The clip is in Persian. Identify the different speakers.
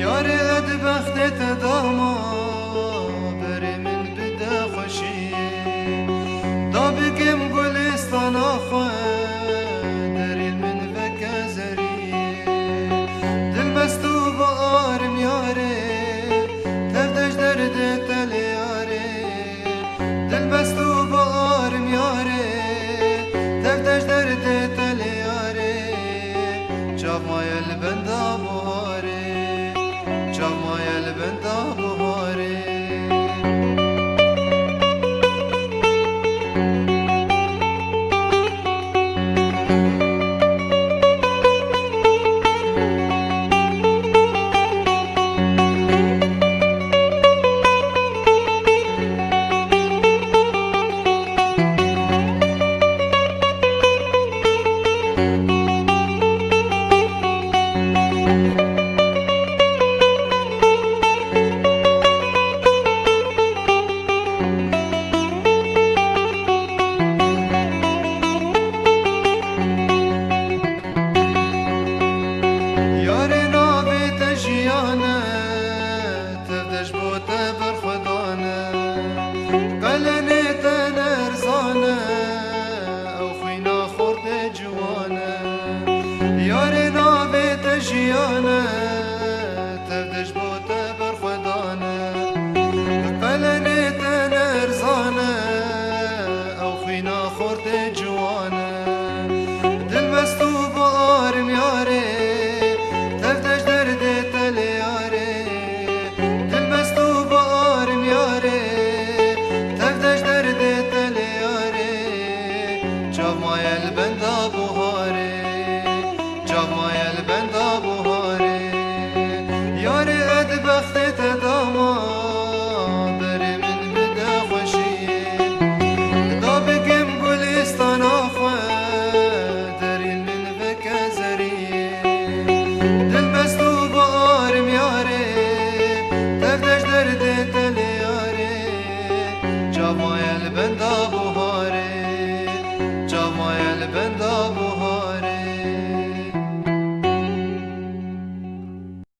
Speaker 1: یاری ادبخت داما بری من بده خوشی دا بگم گلستان آخوه دریل من وکزری دل بستو با آرم یاره تفتش درد تل یاره دل بستو با آرم یاره تفتش درد تل یاره چاپ مایل بنده باره چاپ مایل بنده باره یاری نابت جیانه تبدش بوته برخودانه قلنی تنرزانه او خینا خورد جوانه دل بستو بارم یاره تبدش درد تل یاره دل بستو بارم یاره تبدش درد تل یاره چاو مایل بنده بوهاره چاو مایل بنده بوهاره یاره